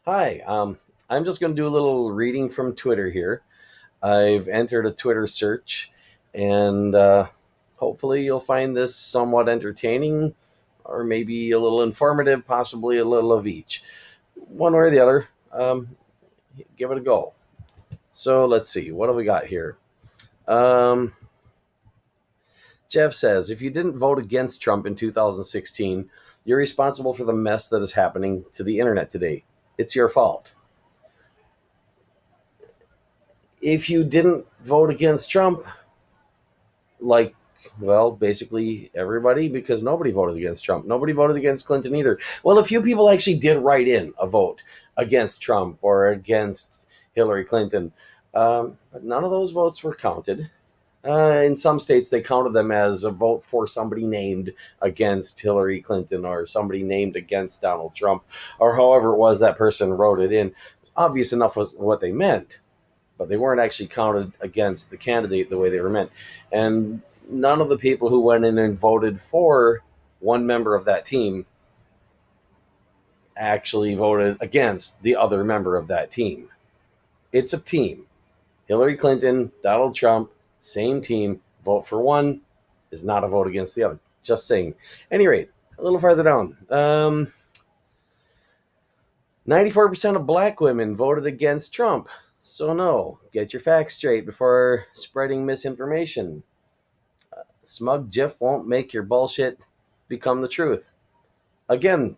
Hi, I'm just going to do a little reading from Twitter here. I've entered a Twitter search, and hopefully, you'll find this somewhat entertaining or maybe a little informative, possibly a little of each. One way or the other, give it a go. So, let's see, what have we got here? Um, Jeff says if you didn't vote against Trump in 2016, you're responsible for the mess that is happening to the internet today. It's your fault. If you didn't vote against Trump, like, well, basically everybody, because nobody voted against Trump. Nobody voted against Clinton either. Well, a few people actually did write in a vote against Trump or against Hillary Clinton, but none of those votes were counted. In some states, they counted them as a vote for somebody named against Hillary Clinton or somebody named against Donald Trump, or however it was that person wrote it in. Obvious enough was what they meant, but they weren't actually counted against the candidate the way they were meant. And none of the people who went in and voted for one member of that team actually voted against the other member of that team. It's a team. Hillary Clinton, Donald Trump, same team. Vote for one is not a vote against the other. Just saying. At any rate, a little farther down. 94% of black women voted against Trump. So, no, get your facts straight before spreading misinformation. Smug Jiff won't make your bullshit become the truth. Again,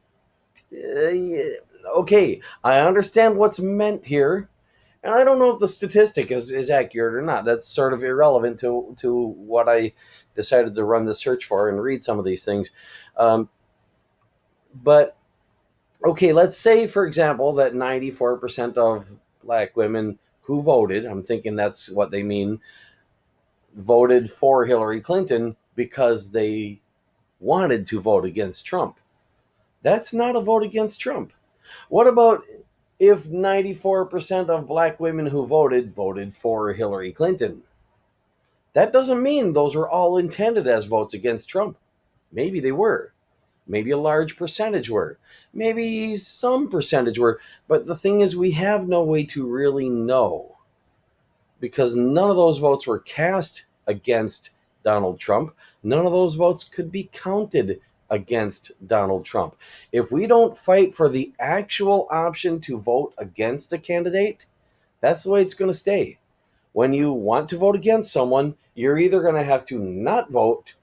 okay, I understand what's meant here, and I don't know if the statistic is accurate or not. That's sort of irrelevant to what I decided to run the search for and read some of these things. But okay, let's say, for example, that 94% of black women who voted, I'm thinking that's what they mean, voted for Hillary Clinton because they wanted to vote against Trump. That's not a vote against Trump. What about if 94% of black women who voted for Hillary Clinton? That doesn't mean those were all intended as votes against Trump. Maybe they were. Maybe a large percentage were. Maybe some percentage were. But the thing is, we have no way to really know because none of those votes were cast against Donald Trump. None of those votes could be counted against Donald Trump. If we don't fight for the actual option to vote against a candidate, that's the way it's going to stay. When you want to vote against someone, you're either going to have to not vote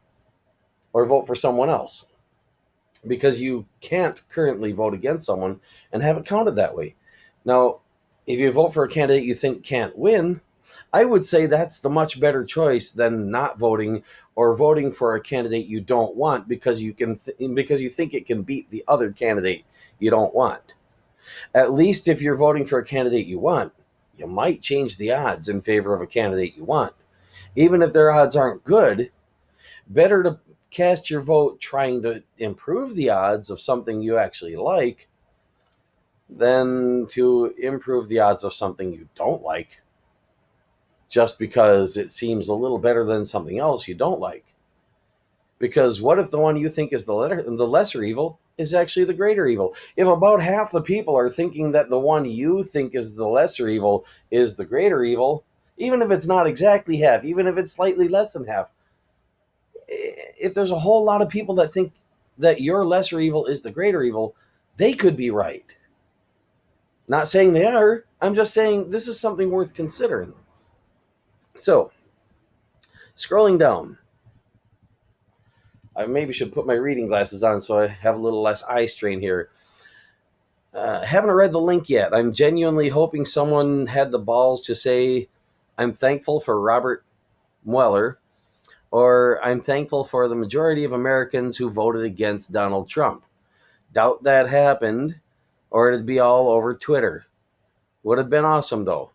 or vote for someone else because you can't currently vote against someone and have it counted that way. Now, if you vote for a candidate you think can't win, I would say that's the much better choice than not voting or voting for a candidate you don't want because because you think it can beat the other candidate you don't want. At least if you're voting for a candidate you want, you might change the odds in favor of a candidate you want. Even if their odds aren't good, better to cast your vote trying to improve the odds of something you actually like than to improve the odds of something you don't like just because it seems a little better than something else you don't like. Because what if the one you think is the lesser evil is actually the greater evil? If about half the people are thinking that the one you think is the lesser evil is the greater evil, even if it's not exactly half, even if it's slightly less than half, if there's a whole lot of people that think that your lesser evil is the greater evil, they could be right. Not saying they are. I'm just saying this is something worth considering. So, scrolling down, I maybe should put my reading glasses on so I have a little less eye strain here. Haven't read the link yet. I'm genuinely hoping someone had the balls to say, I'm thankful for Robert Mueller, or I'm thankful for the majority of Americans who voted against Donald Trump. Doubt that happened, or it'd be all over Twitter. Would have been awesome, though.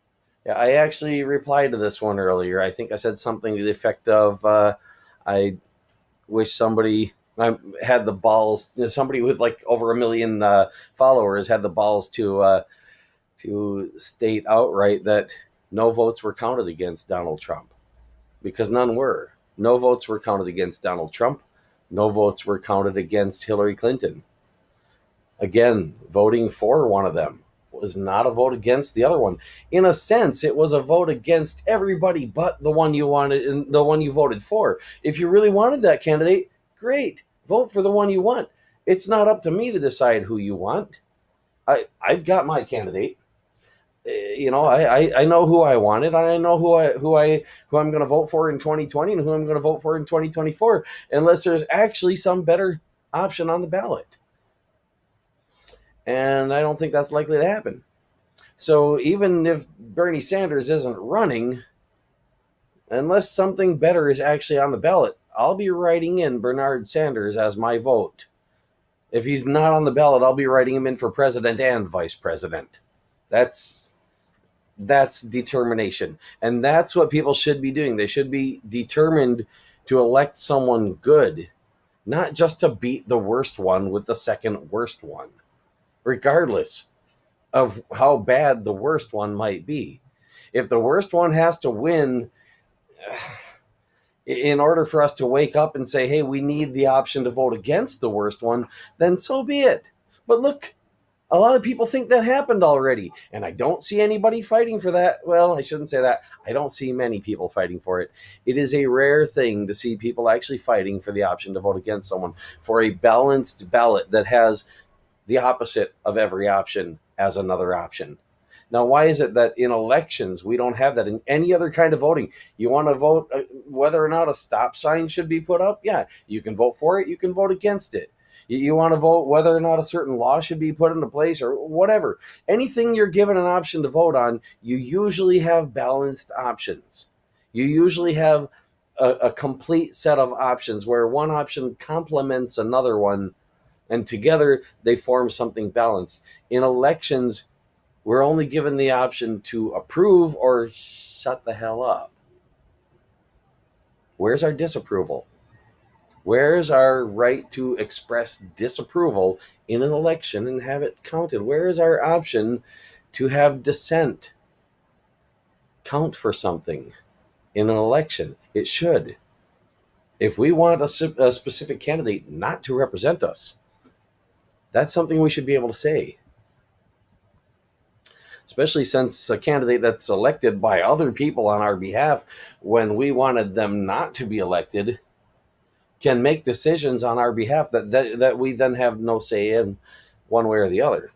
Yeah, I actually replied to this one earlier. I think I said something to the effect of, I wish somebody had the balls. Somebody with like over 1 million followers had the balls to state outright that no votes were counted against Donald Trump because none were. No votes were counted against Donald Trump. No votes were counted against Hillary Clinton. Again, voting for one of them example, is not a vote against the other one. In a sense, it was a vote against everybody but the one you wanted and the one you voted for. If you really wanted that candidate, great, vote for the one you want. It's not up to me to decide who you want. I've got my candidate. I know who I wanted. I know who I'm going to vote for in 2020 and who I'm going to vote for in 2024, unless there's actually some better option on the ballot. And I don't think that's likely to happen. So even if Bernie Sanders isn't running, unless something better is actually on the ballot, I'll be writing in Bernard Sanders as my vote. If he's not on the ballot, I'll be writing him in for president and vice president. That's determination. And that's what people should be doing. They should be determined to elect someone good, not just to beat the worst one with the second worst one, regardless of how bad the worst one might be. If the worst one has to win in order for us to wake up and say, hey, we need the option to vote against the worst one, then so be it. But look, a lot of people think that happened already, and I don't see anybody fighting for that. Well, I shouldn't say that. I don't see many people fighting for it. It is a rare thing to see people actually fighting for the option to vote against someone, for a balanced ballot that has the opposite of every option as another option. Now, why is it that in elections we don't have that in any other kind of voting? You want to vote whether or not a stop sign should be put up? Yeah, you can vote for it. You can vote against it. You want to vote whether or not a certain law should be put into place or whatever. Anything you're given an option to vote on, you usually have balanced options. You usually have a complete set of options where one option complements another one, and together they form something balanced. In elections, we're only given the option to approve or shut the hell up. Where's our disapproval? Where's our right to express disapproval in an election and have it counted? Where is our option to have dissent count for something in an election? It should. If we want a specific candidate not to represent us, that's something we should be able to say. Especially since a candidate that's elected by other people on our behalf when we wanted them not to be elected can make decisions on our behalf that we then have no say in one way or the other.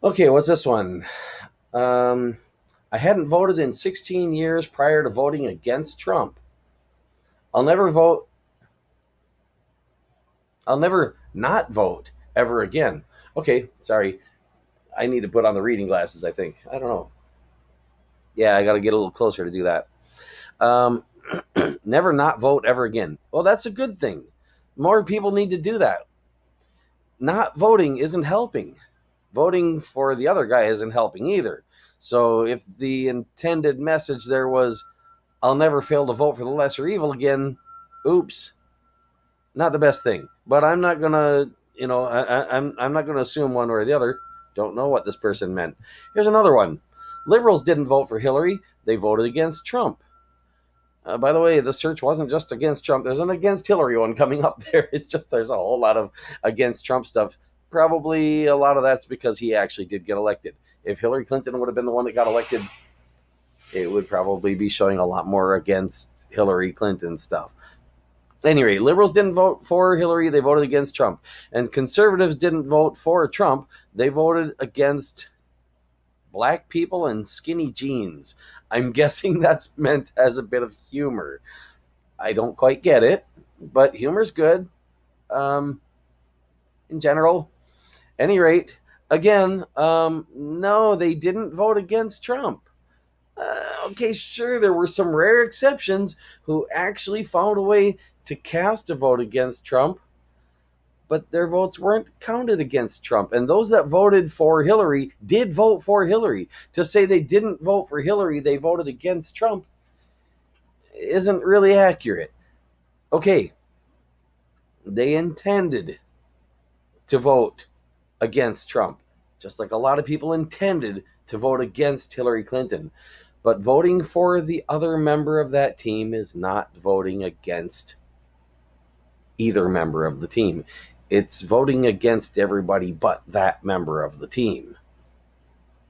Okay, what's this one? I hadn't voted in 16 years prior to voting against Trump. I'll never not vote ever again. Okay, sorry. I need to put on the reading glasses, I think. I don't know. Yeah, I got to get a little closer to do that. Never not vote ever again. Well, that's a good thing. More people need to do that. Not voting isn't helping. Voting for the other guy isn't helping either. So if the intended message there was, I'll never fail to vote for the lesser evil again, oops, not the best thing. But I'm not going to, I'm not going to assume one way or the other. Don't know what this person meant. Here's another one. Liberals didn't vote for Hillary. They voted against Trump. By the way, the search wasn't just against Trump. There's an against Hillary one coming up there. It's just there's a whole lot of against Trump stuff. Probably a lot of that's because he actually did get elected. If Hillary Clinton would have been the one that got elected, it would probably be showing a lot more against Hillary Clinton stuff. Anyway, liberals didn't vote for Hillary. They voted against Trump. And conservatives didn't vote for Trump. They voted against black people and skinny jeans. I'm guessing that's meant as a bit of humor. I don't quite get it, but humor's good in general. Any rate, again, no, they didn't vote against Trump. Okay, sure, there were some rare exceptions who actually found a way to cast a vote against Trump, but their votes weren't counted against Trump. And those that voted for Hillary did vote for Hillary. To say they didn't vote for Hillary, they voted against Trump, isn't really accurate. Okay, they intended to vote against Trump, just like a lot of people intended to vote against Hillary Clinton. But voting for the other member of that team is not voting against either member of the team. It's voting against everybody but that member of the team.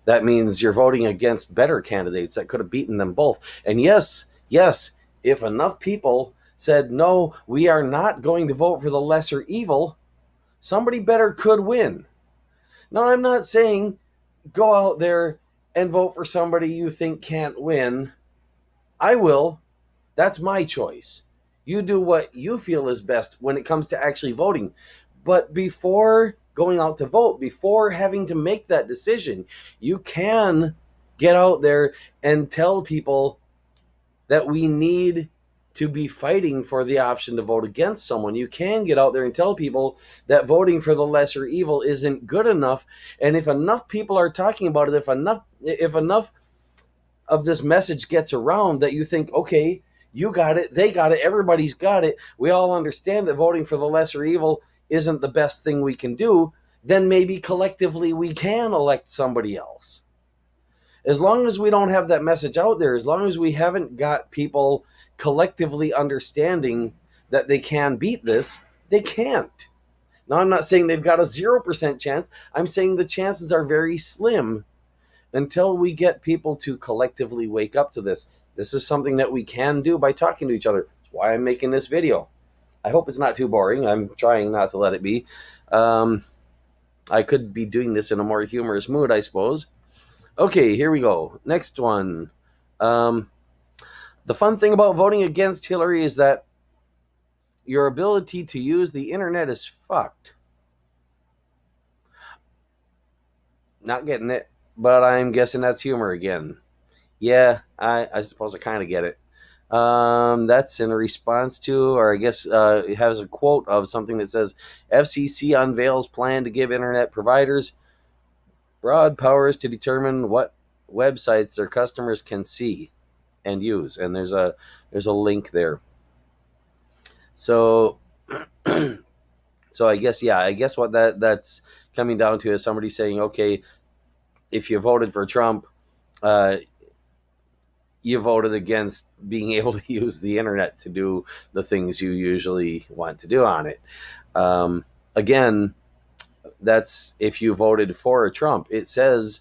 That means you're voting against better candidates that could have beaten them both. And yes, yes, if enough people said, no, we are not going to vote for the lesser evil, somebody better could win. Now, I'm not saying go out there and vote for somebody you think can't win. I will. That's my choice. You do what you feel is best when it comes to actually voting. But before going out to vote, before having to make that decision, you can get out there and tell people that we need to be fighting for the option to vote against someone. You can get out there and tell people that voting for the lesser evil isn't good enough. And if enough people are talking about it, if enough of this message gets around that you think, okay, you got it, they got it, everybody's got it, we all understand that voting for the lesser evil isn't the best thing we can do, then maybe collectively we can elect somebody else. As long as we don't have that message out there, as long as we haven't got people collectively understanding that they can beat this, they can't. Now, I'm not saying they've got a 0% chance. I'm saying the chances are very slim until we get people to collectively wake up to this. This is something that we can do by talking to each other. That's why I'm making this video. I hope it's not too boring. I'm trying not to let it be. I could be doing this in a more humorous mood, I suppose. Okay, here we go. Next one. The fun thing about voting against Hillary is that your ability to use the internet is fucked. Not getting it, but I'm guessing that's humor again. Yeah, I suppose I kind of get it. That's in response to, or I guess it has a quote of something that says, FCC unveils plan to give internet providers broad powers to determine what websites their customers can see and use. And there's a link there. So I guess what that's coming down to is somebody saying, okay, if you voted for Trump, you voted against being able to use the internet to do the things you usually want to do on it. Again, that's if you voted for Trump. It says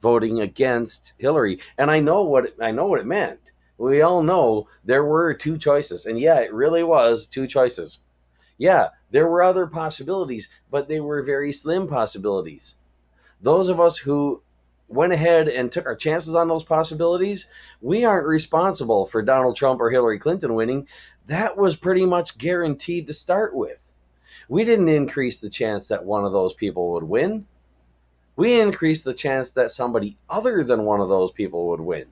voting against Hillary, and I know what it meant. We all know there were two choices, and yeah, it really was two choices. Yeah, there were other possibilities, but they were very slim possibilities. Those of us who went ahead and took our chances on those possibilities, we aren't responsible for Donald Trump or Hillary Clinton winning. That was pretty much guaranteed to start with. We didn't increase the chance that one of those people would win. We increased the chance that somebody other than one of those people would win.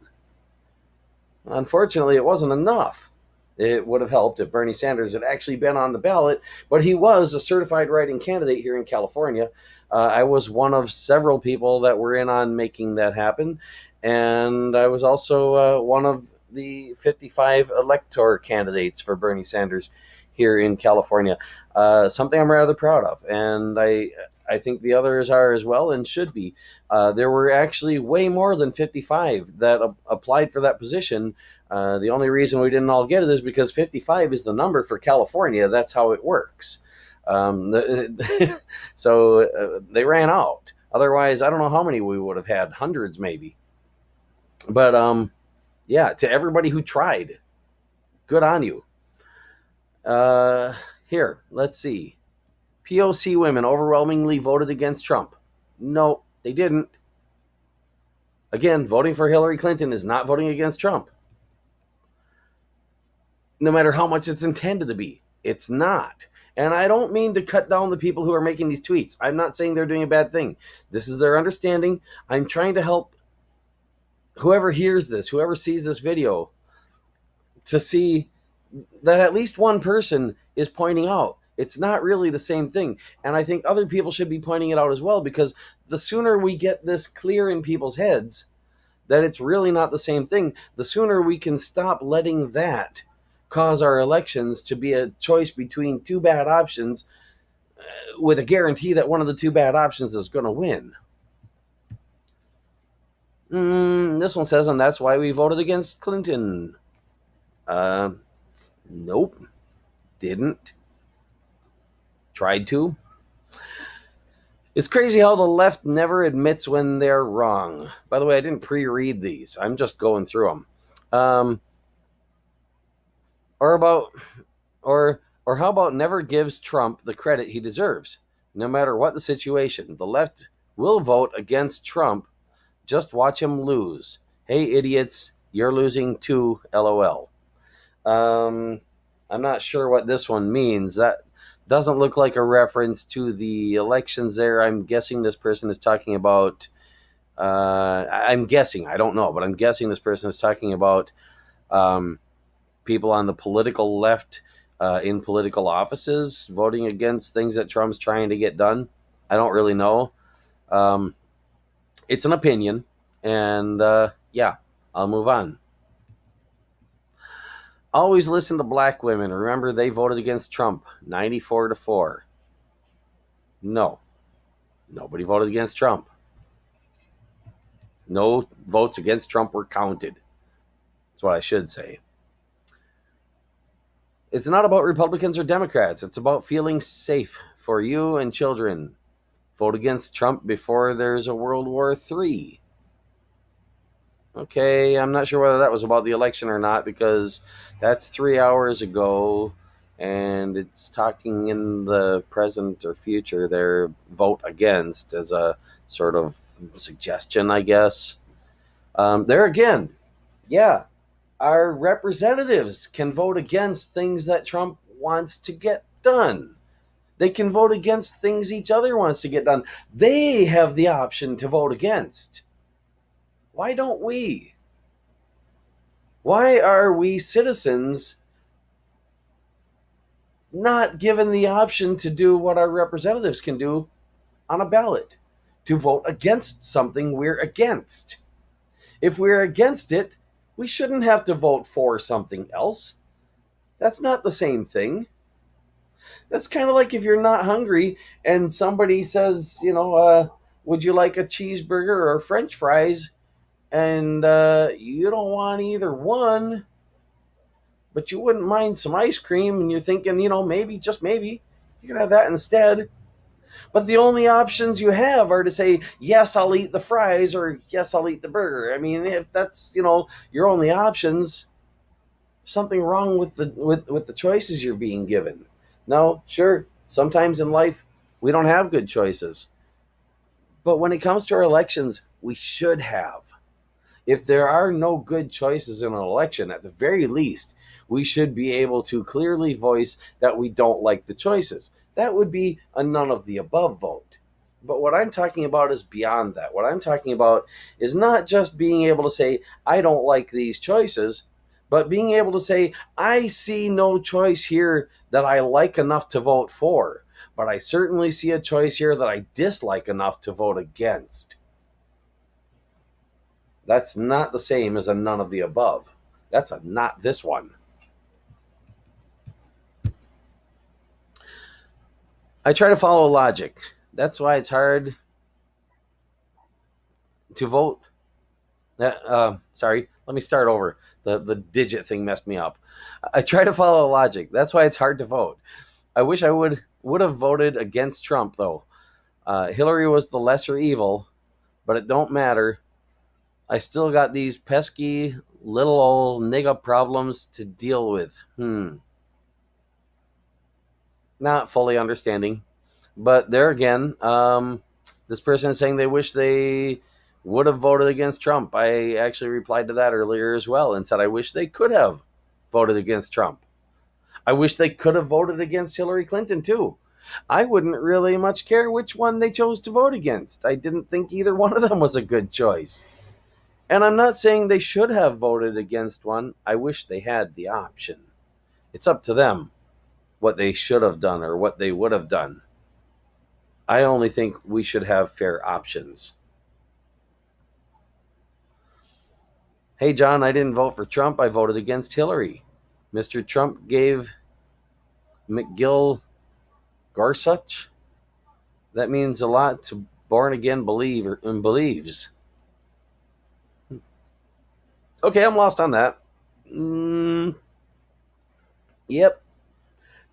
Unfortunately, it wasn't enough. It would have helped if Bernie Sanders had actually been on the ballot, but he was a certified writing candidate here in California. I was one of several people that were in on making that happen, and I was also one of the 55 elector candidates for Bernie Sanders here in California. Something I'm rather proud of, and I think the others are as well and should be. There were actually way more than 55 that applied for that position. The only reason we didn't all get it is because 55 is the number for California. That's how it works. So they ran out. Otherwise, I don't know how many we would have had, hundreds maybe. But yeah, to everybody who tried, good on you. Here, let's see. POC women overwhelmingly voted against Trump. No, they didn't. Again, voting for Hillary Clinton is not voting against Trump. No matter how much it's intended to be, it's not. And I don't mean to cut down the people who are making these tweets. I'm not saying they're doing a bad thing. This is their understanding. I'm trying to help whoever hears this, whoever sees this video, to see that at least one person is pointing out it's not really the same thing. And I think other people should be pointing it out as well, because the sooner we get this clear in people's heads that it's really not the same thing, the sooner we can stop letting that cause our elections to be a choice between two bad options with a guarantee that one of the two bad options is going to win. This one says, and that's why we voted against Clinton. Nope. Didn't. Tried to. It's crazy how the left never admits when they're wrong. By the way, I didn't pre-read these. I'm just going through them. Um, or about or how about never gives Trump the credit he deserves, no matter what the situation. The left will vote against Trump. Just watch him lose. Hey, idiots, you're losing too. LOL. Um, I'm not sure what this one means. That doesn't look like a reference to the elections there. I'm guessing this person is talking about. I'm guessing. I don't know, but I'm guessing this person is talking about um, people on the political left in political offices voting against things that Trump's trying to get done. I don't really know. Um, it's an opinion, and yeah, I'll move on. Always listen to black women. Remember, they voted against Trump 94-4. No, nobody voted against Trump. No votes against Trump were counted. That's what I should say. It's not about Republicans or Democrats. It's about feeling safe for you and children. Vote against Trump before there's a World War III. Okay, I'm not sure whether that was about the election or not because that's 3 hours ago and it's talking in the present or future there, vote against as a sort of suggestion, I guess. There again, yeah, our representatives can vote against things that Trump wants to get done. They can vote against things each other wants to get done. They have the option to vote against. Why don't we? Why are we citizens not given the option to do what our representatives can do on a ballot? To vote against something we're against. If we're against it, we shouldn't have to vote for something else. That's not the same thing. That's kind of like if you're not hungry and somebody says, would you like a cheeseburger or French fries? And you don't want either one, but you wouldn't mind some ice cream, and you're thinking, maybe, just maybe, you can have that instead. But the only options you have are to say, yes, I'll eat the fries, or yes, I'll eat the burger. I mean, if that's, your only options, something wrong with the choices you're being given. No, sure, sometimes in life, we don't have good choices. But when it comes to our elections, we should have. If there are no good choices in an election, at the very least, we should be able to clearly voice that we don't like the choices. That would be a none of the above vote. But what I'm talking about is beyond that. What I'm talking about is not just being able to say, I don't like these choices, but being able to say, I see no choice here that I like enough to vote for, but I certainly see a choice here that I dislike enough to vote against. That's not the same as a none of the above. That's a not this one. I try to follow logic. That's why it's hard to vote. Sorry, let me start over. The digit thing messed me up. I try to follow logic. That's why it's hard to vote. I wish I would have voted against Trump though. Hillary was the lesser evil, but it don't matter. I still got these pesky little old nigga problems to deal with. Not fully understanding. But there again, this person is saying they wish they would have voted against Trump. I actually replied to that earlier as well and said I wish they could have voted against Trump. I wish they could have voted against Hillary Clinton too. I wouldn't really much care which one they chose to vote against. I didn't think either one of them was a good choice. And I'm not saying they should have voted against one. I wish they had the option. It's up to them what they should have done or what they would have done. I only think we should have fair options. Hey, John, I didn't vote for Trump. I voted against Hillary. Mr. Trump gave McGill Gorsuch. That means a lot to born again believer and believes. Okay, I'm lost on that. Yep.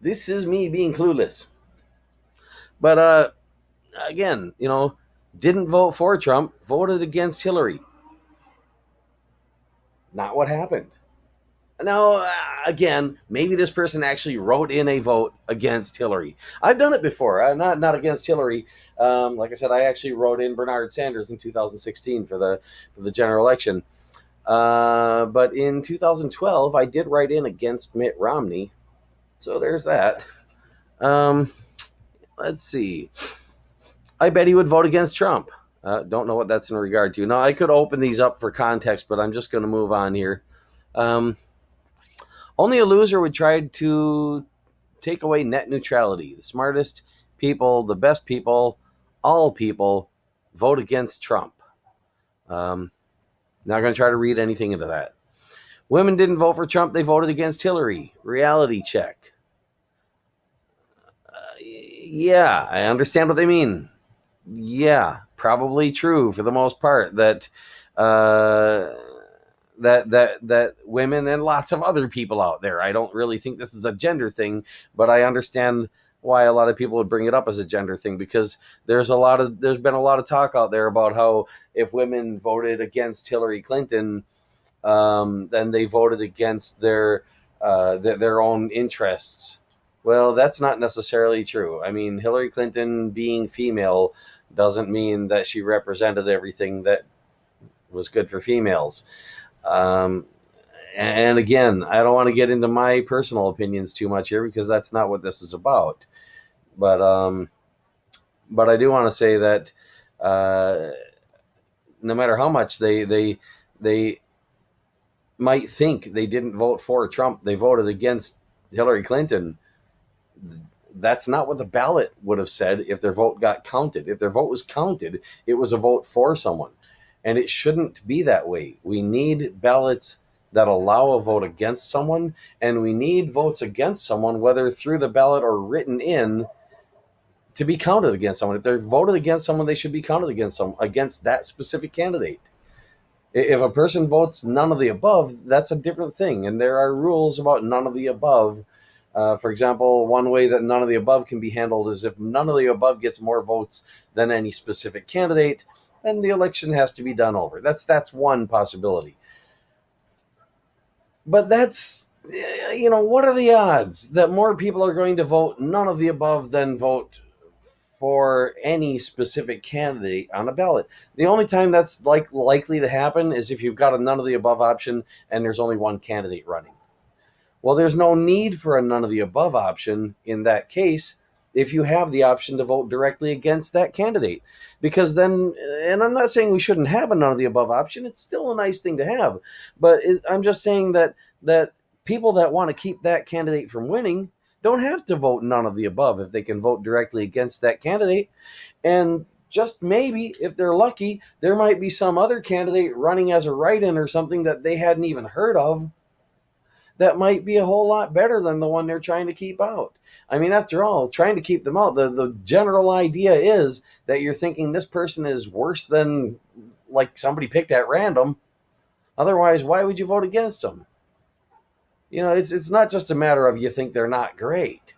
This is me being clueless. But again, didn't vote for Trump, voted against Hillary. Not what happened. Now, again, maybe this person actually wrote in a vote against Hillary. I've done it before. Not against Hillary. Like I said, I actually wrote in Bernard Sanders in 2016 for the general election. But in 2012, I did write in against Mitt Romney. So there's that. Let's see. I bet he would vote against Trump. Don't know what that's in regard to. Now, I could open these up for context, but I'm just going to move on here. Only a loser would try to take away net neutrality. The smartest people, the best people, all people vote against Trump. Not going to try to read anything into that. Women didn't vote for Trump. They voted against Hillary. Reality check. Yeah, I understand what they mean. Yeah, probably true for the most part that that women and lots of other people out there. I don't really think this is a gender thing, but I understand why a lot of people would bring it up as a gender thing, because there's been a lot of talk out there about how if women voted against Hillary Clinton, then they voted against their own interests. Well, that's not necessarily true. I mean, Hillary Clinton being female doesn't mean that she represented everything that was good for females. And again, I don't want to get into my personal opinions too much here, because that's not what this is about. But I do want to say that no matter how much they might think they didn't vote for Trump, they voted against Hillary Clinton. That's not what the ballot would have said if their vote got counted. If their vote was counted, it was a vote for someone. And it shouldn't be that way. We need ballots that allow a vote against someone, and we need votes against someone, whether through the ballot or written in, to be counted against someone. If they're voted against someone, they should be counted against that specific candidate. If a person votes none of the above, that's a different thing. And there are rules about none of the above. For example, one way that none of the above can be handled is if none of the above gets more votes than any specific candidate, then the election has to be done over. That's one possibility. But that's, what are the odds that more people are going to vote none of the above than vote for any specific candidate on a ballot? The only time that's likely to happen is if you've got a none of the above option and there's only one candidate running. Well, there's no need for a none of the above option in that case if you have the option to vote directly against that candidate. Because then, and I'm not saying we shouldn't have a none of the above option, it's still a nice thing to have. But I'm just saying that people that want to keep that candidate from winning don't have to vote none of the above if they can vote directly against that candidate. And just maybe, if they're lucky, there might be some other candidate running as a write-in or something that they hadn't even heard of that might be a whole lot better than the one they're trying to keep out. I mean, after all, trying to keep them out, the general idea is that you're thinking this person is worse than like somebody picked at random. Otherwise, why would you vote against them? It's not just a matter of you think they're not great.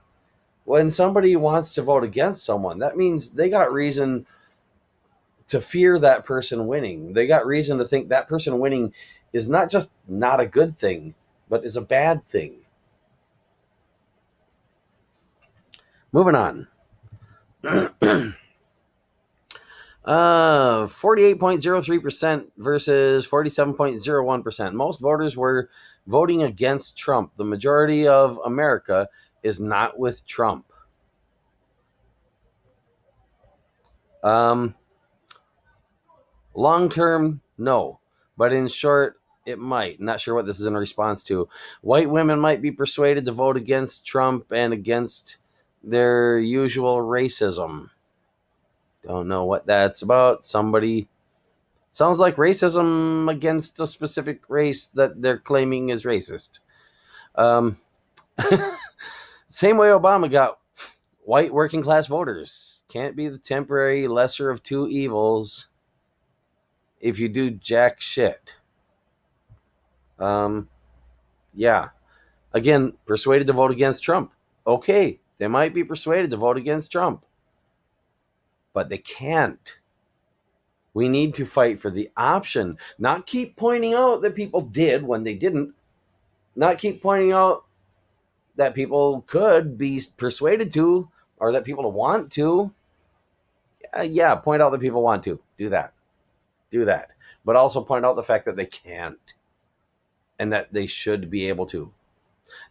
When somebody wants to vote against someone, that means they got reason to fear that person winning. They got reason to think that person winning is not just not a good thing, but is a bad thing. Moving on. 48.03% versus 47.01%. Most voters were voting against Trump. The majority of America is not with Trump. Long term, no. But in short, it might. Not sure what this is in response to. White women might be persuaded to vote against Trump and against their usual racism. Don't know what that's about. Somebody sounds like racism against a specific race that they're claiming is racist. Same way Obama got white working class voters. Can't be the temporary lesser of two evils if you do jack shit. Yeah. Again, persuaded to vote against Trump. Okay, they might be persuaded to vote against Trump. but they can't. We need to fight for the option, not keep pointing out that people did when they didn't, not keep pointing out that people could be persuaded to, or that people want to. Yeah, point out that people want to. Do that. But also point out the fact that they can't and that they should be able to.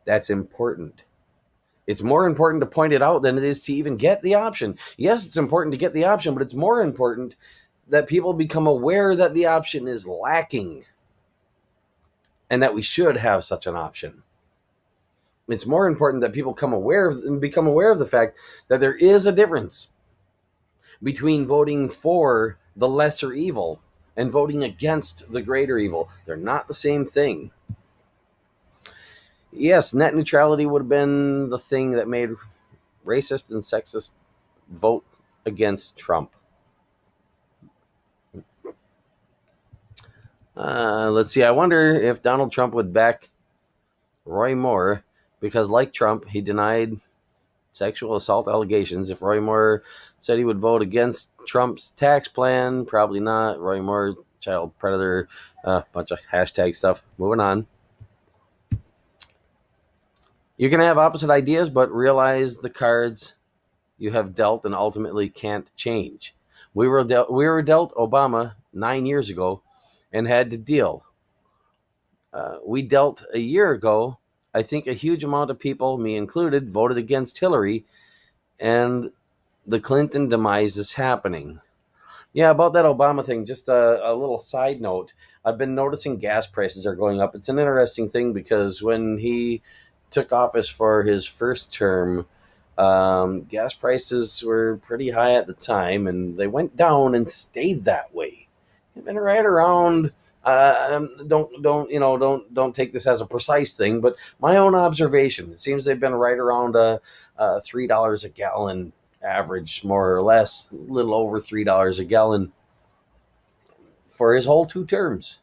That's important. It's more important to point it out than it is to even get the option. Yes, it's important to get the option, but it's more important that people become aware that the option is lacking and that we should have such an option. It's more important that people become aware of the fact that there is a difference between voting for the lesser evil and voting against the greater evil. They're not the same thing. Yes, net neutrality would have been the thing that made racist and sexist vote against Trump. Let's see. I wonder if Donald Trump would back Roy Moore because, like Trump, he denied sexual assault allegations. If Roy Moore said he would vote against Trump's tax plan, probably not. Roy Moore, child predator, bunch of hashtag stuff. Moving on. You can have opposite ideas, but realize the cards you have dealt and ultimately can't change. We were dealt Obama 9 years ago and had to deal. We dealt a year ago. I think a huge amount of people, me included, voted against Hillary, and the Clinton demise is happening. Yeah, about that Obama thing, just a little side note. I've been noticing gas prices are going up. It's an interesting thing because when he took office for his first term, gas prices were pretty high at the time, and they went down and stayed that way. They've been right around. Don't take this as a precise thing, but my own observation. It seems they've been right around $3 a gallon average, more or less, a little over $3 a gallon for his whole 2 terms.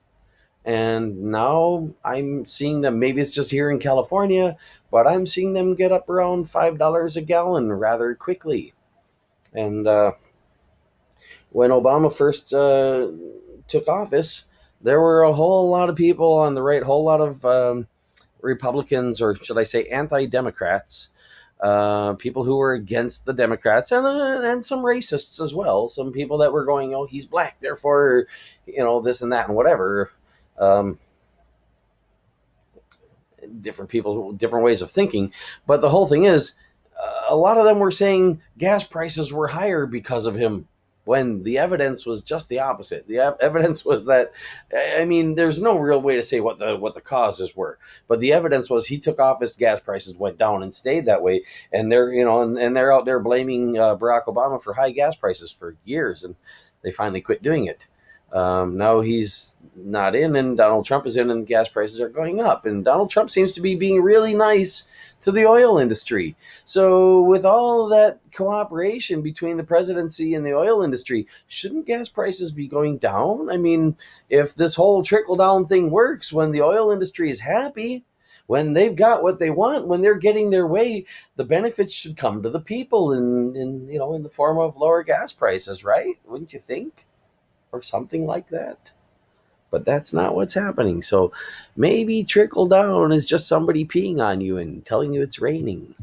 And now I'm seeing them, maybe it's just here in California, but I'm seeing them get up around $5 a gallon rather quickly. And when Obama first took office, there were a whole lot of people on the right, whole lot of Republicans, or should I say anti-Democrats, people who were against the Democrats, and some racists as well. Some people that were going, oh, he's black, therefore, this and that and whatever. Different people, different ways of thinking. But the whole thing is, a lot of them were saying gas prices were higher because of him, when the evidence was just the opposite. The evidence was that, I mean, there's no real way to say what the causes were, but the evidence was he took office, gas prices went down and stayed that way, and they're and they're out there blaming Barack Obama for high gas prices for years, and they finally quit doing it. Now he's not in, and Donald Trump is in, and gas prices are going up, and Donald Trump seems to be being really nice to the oil industry. So with all that cooperation between the presidency and the oil industry, shouldn't gas prices be going down? I mean, if this whole trickle down thing works, when the oil industry is happy, when they've got what they want, when they're getting their way, the benefits should come to the people in the form of lower gas prices, right? Wouldn't you think? Or something like that. But that's not what's happening. So maybe trickle down is just somebody peeing on you and telling you it's raining.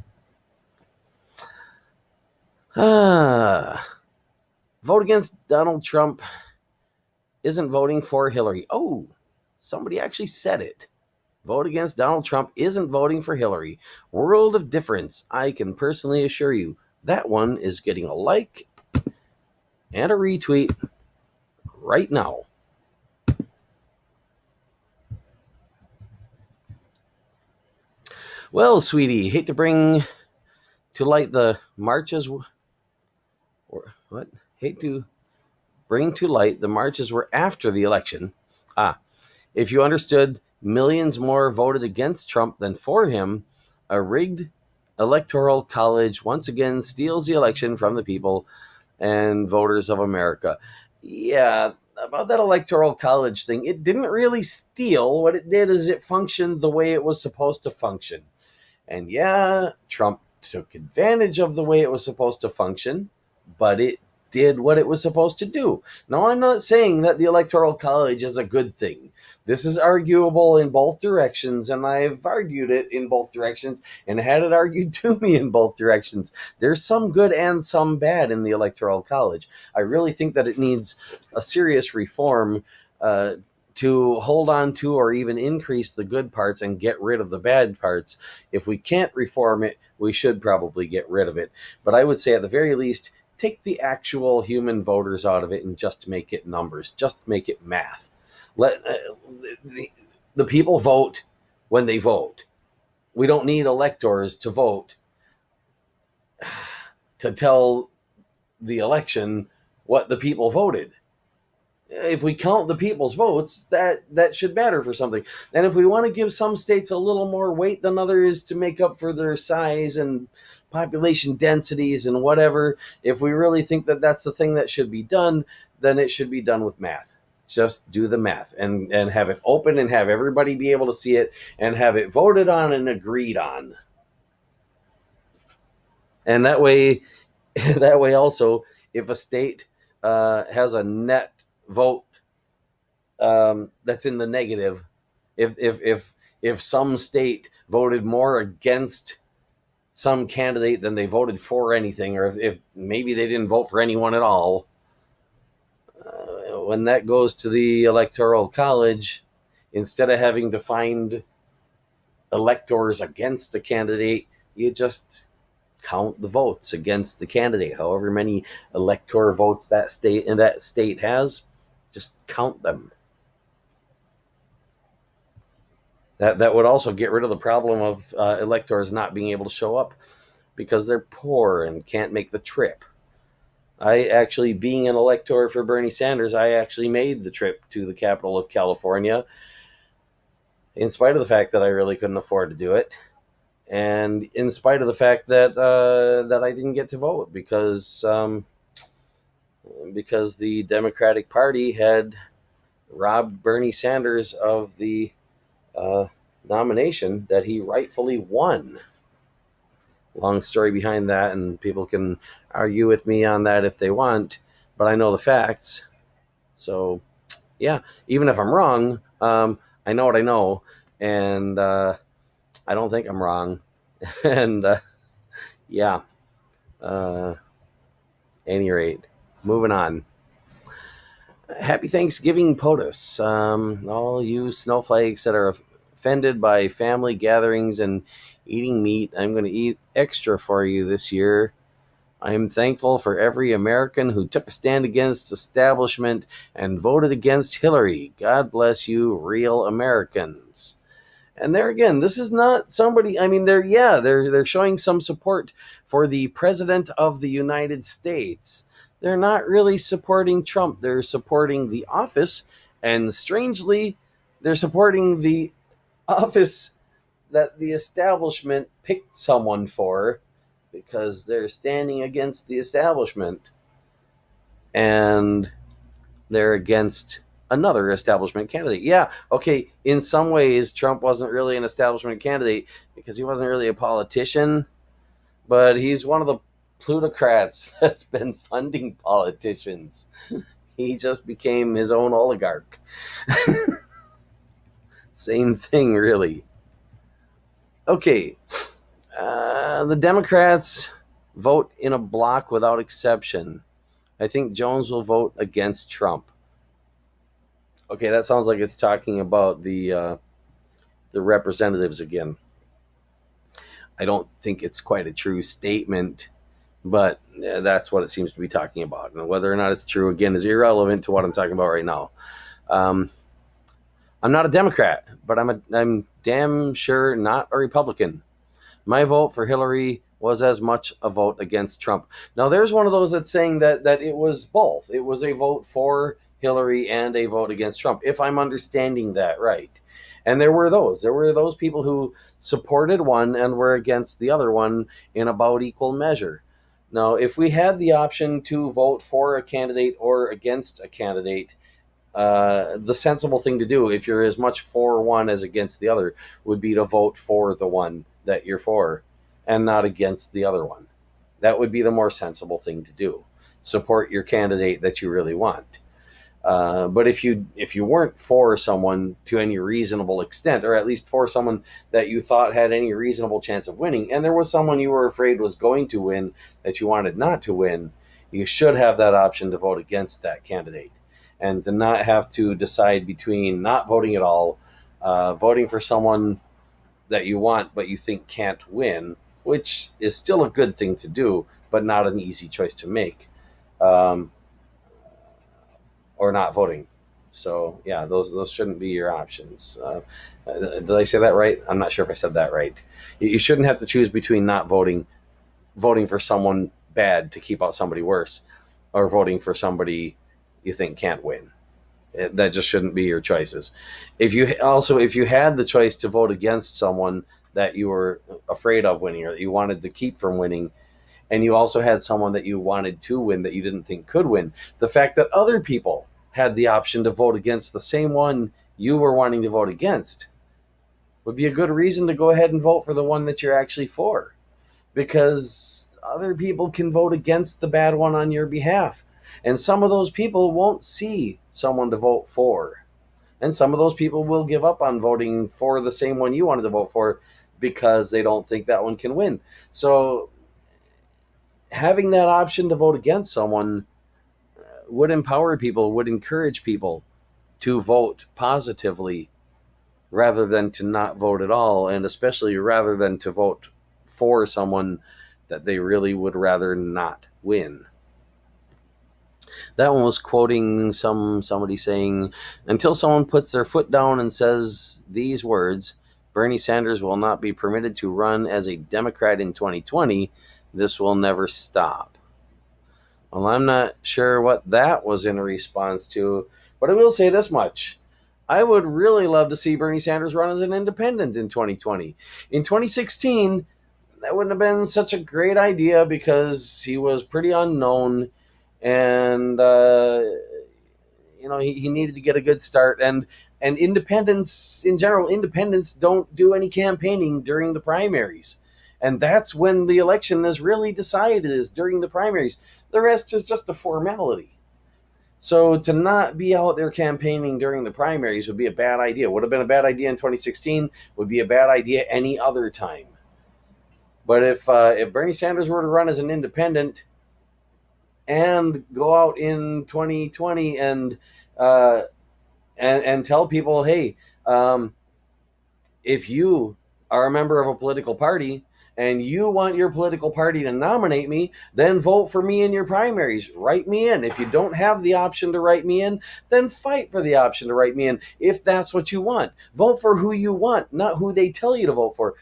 Vote against Donald Trump isn't voting for Hillary. Oh, somebody actually said it. Vote against Donald Trump isn't voting for Hillary. World of difference. I can personally assure you that one is getting a like and a retweet right now. Well, sweetie, hate to bring to light the marches, or what? Hate to bring to light the marches were after the election. If you understood, millions more voted against Trump than for him. A rigged electoral college once again steals the election from the people and voters of America. Yeah, about that electoral college thing, it didn't really steal. What it did is it functioned the way it was supposed to function. And yeah, Trump took advantage of the way it was supposed to function, but it did what it was supposed to do. Now, I'm not saying that the Electoral College is a good thing. This is arguable in both directions, and I've argued it in both directions and had it argued to me in both directions. There's some good and some bad in the Electoral College. I really think that it needs a serious reform to hold on to or even increase the good parts and get rid of the bad parts. If we can't reform it, we should probably get rid of it. But I would say at the very least, take the actual human voters out of it and just make it numbers, just make it math. Let the people vote when they vote. We don't need electors to vote to tell the election what the people voted. If we count the people's votes, that should matter for something. And if we want to give some states a little more weight than others to make up for their size and population densities and whatever, if we really think that that's the thing that should be done, then it should be done with math. Just do the math and have it open and have everybody be able to see it and have it voted on and agreed on. And that way, that way also, if a state has a net vote that's in the negative, if some state voted more against some candidate than they voted for anything, or if maybe they didn't vote for anyone at all, when that goes to the Electoral College, instead of having to find electors against a candidate, you just count the votes against the candidate. However many elector votes that state has, just count them. That would also get rid of the problem of electors not being able to show up because they're poor and can't make the trip. I actually, being an elector for Bernie Sanders, I actually made the trip to the capital of California, in spite of the fact that I really couldn't afford to do it, and in spite of the fact that that I didn't get to vote because the Democratic Party had robbed Bernie Sanders of the nomination that he rightfully won. Long story behind that, and people can argue with me on that if they want, but I know the facts. So, yeah, even if I'm wrong, I know what I know, and I don't think I'm wrong. And yeah, any rate, moving on. Happy Thanksgiving, POTUS. All you snowflakes that are offended by family gatherings and eating meat, I'm going to eat extra for you this year. I am thankful for every American who took a stand against establishment and voted against Hillary. God bless you, real Americans. And there again, this is not somebody. I mean, they're showing some support for the president of the United States. They're not really supporting Trump. They're supporting the office, and strangely, they're supporting the office that the establishment picked someone for, because they're standing against the establishment, and they're against another establishment candidate. Yeah, okay, in some ways, Trump wasn't really an establishment candidate because he wasn't really a politician, but he's one of the plutocrats that's been funding politicians. He just became his own oligarch. Same thing, really. Okay, the Democrats vote in a block without exception. I think Jones will vote against Trump. Okay, that sounds like it's talking about the representatives again. I don't think it's quite a true statement, but that's what it seems to be talking about. And whether or not it's true, again, is irrelevant to what I'm talking about right now. I'm not a Democrat, but I'm damn sure not a Republican. My vote for Hillary was as much a vote against Trump. Now, there's one of those that's saying that it was both. It was a vote for Hillary and a vote against Trump, if I'm understanding that right. And there were those people who supported one and were against the other one in about equal measure. Now, if we had the option to vote for a candidate or against a candidate, the sensible thing to do, if you're as much for one as against the other, would be to vote for the one that you're for and not against the other one. That would be the more sensible thing to do. support your candidate that you really want. But if you weren't for someone to any reasonable extent, or at least for someone that you thought had any reasonable chance of winning, and there was someone you were afraid was going to win that you wanted not to win, you should have that option to vote against that candidate, and to not have to decide between not voting at all, voting for someone that you want but you think can't win, which is still a good thing to do, but not an easy choice to make. Um, or not voting. So yeah, those shouldn't be your options. Did I say that right? I'm not sure if I said that right. You shouldn't have to choose between not voting, voting for someone bad to keep out somebody worse, or voting for somebody you think can't win. That just shouldn't be your choices. If you had the choice to vote against someone that you were afraid of winning or that you wanted to keep from winning, and you also had someone that you wanted to win that you didn't think could win, the fact that other people had the option to vote against the same one you were wanting to vote against would be a good reason to go ahead and vote for the one that you're actually for, because other people can vote against the bad one on your behalf, and some of those people won't see someone to vote for, and some of those people will give up on voting for the same one you wanted to vote for because they don't think that one can win. So having that option to vote against someone would empower people, would encourage people to vote positively rather than to not vote at all, and especially rather than to vote for someone that they really would rather not win. That one was quoting somebody saying, "Until someone puts their foot down and says these words, Bernie Sanders will not be permitted to run as a Democrat in 2020. This will never stop." Well, I'm not sure what that was in response to, but I will say this much. I would really love to see Bernie Sanders run as an independent in 2020. In 2016, that wouldn't have been such a great idea because he was pretty unknown, and he needed to get a good start. And independents in general, independents don't do any campaigning during the primaries, and that's when the election is really decided, is during the primaries. The rest is just a formality. So to not be out there campaigning during the primaries would be a bad idea. Would have been a bad idea in 2016. Would be a bad idea any other time. But if Bernie Sanders were to run as an independent and go out in 2020 uh, and tell people, hey, if you are a member of a political party and you want your political party to nominate me, then vote for me in your primaries. Write me in. If you don't have the option to write me in, then fight for the option to write me in if that's what you want. Vote for who you want, not who they tell you to vote for.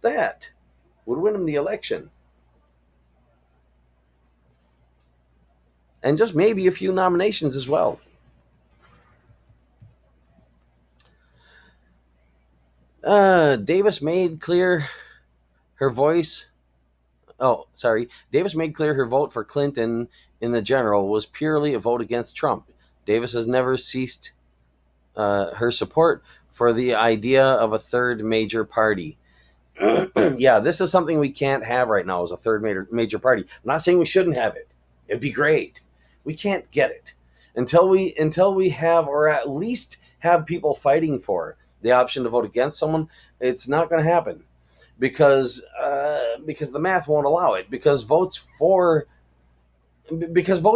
That would win him the election. And just maybe a few nominations as well. Davis made clear her voice. Oh, sorry. Davis made clear her vote for Clinton in the general was purely a vote against Trump. Davis has never ceased her support for the idea of a third major party. Yeah, this is something we can't have right now as a third major party. I'm not saying we shouldn't have it. It'd be great. We can't get it until we have, or at least have people fighting for the option to vote against someone. It's not going to happen because the math won't allow it. Because votes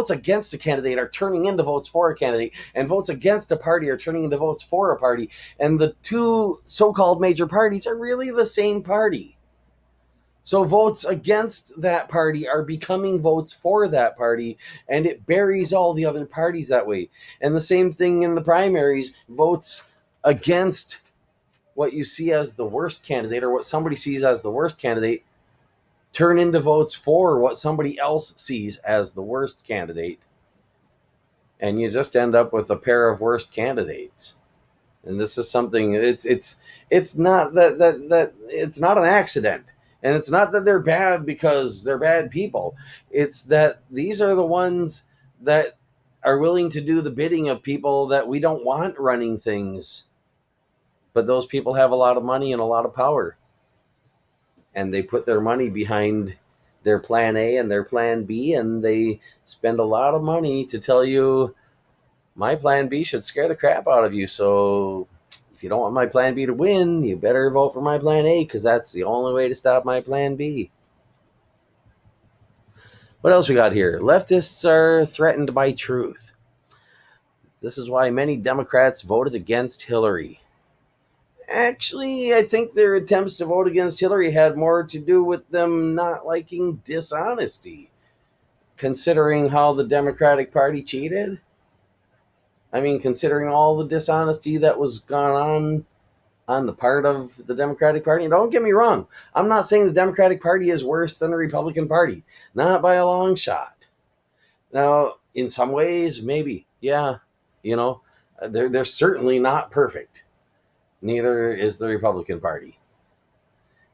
against a candidate are turning into votes for a candidate, and votes against a party are turning into votes for a party, and the two so-called major parties are really the same party. So votes against that party are becoming votes for that party, and it buries all the other parties that way. And the same thing in the primaries. Votes against what you see as the worst candidate, or what somebody sees as the worst candidate, turn into votes for what somebody else sees as the worst candidate. And you just end up with a pair of worst candidates. And this is something, it's not that it's not an accident. And it's not that they're bad because they're bad people. It's that these are the ones that are willing to do the bidding of people that we don't want running things. But those people have a lot of money and a lot of power. And they put their money behind their plan A and their plan B, and they spend a lot of money to tell you my plan B should scare the crap out of you. So if you don't want my plan B to win, you better vote for my plan A because that's the only way to stop my plan B. What else we got here? Leftists are threatened by truth. This is why many Democrats voted against Hillary. Actually, I think their attempts to vote against Hillary had more to do with them not liking dishonesty, considering how the Democratic Party cheated. I mean, considering all the dishonesty that was gone on the part of the Democratic Party. And don't get me wrong, I'm not saying the Democratic Party is worse than the Republican Party, not by a long shot. Now, in some ways, maybe, yeah, you know, they're certainly not perfect. Neither is the Republican Party.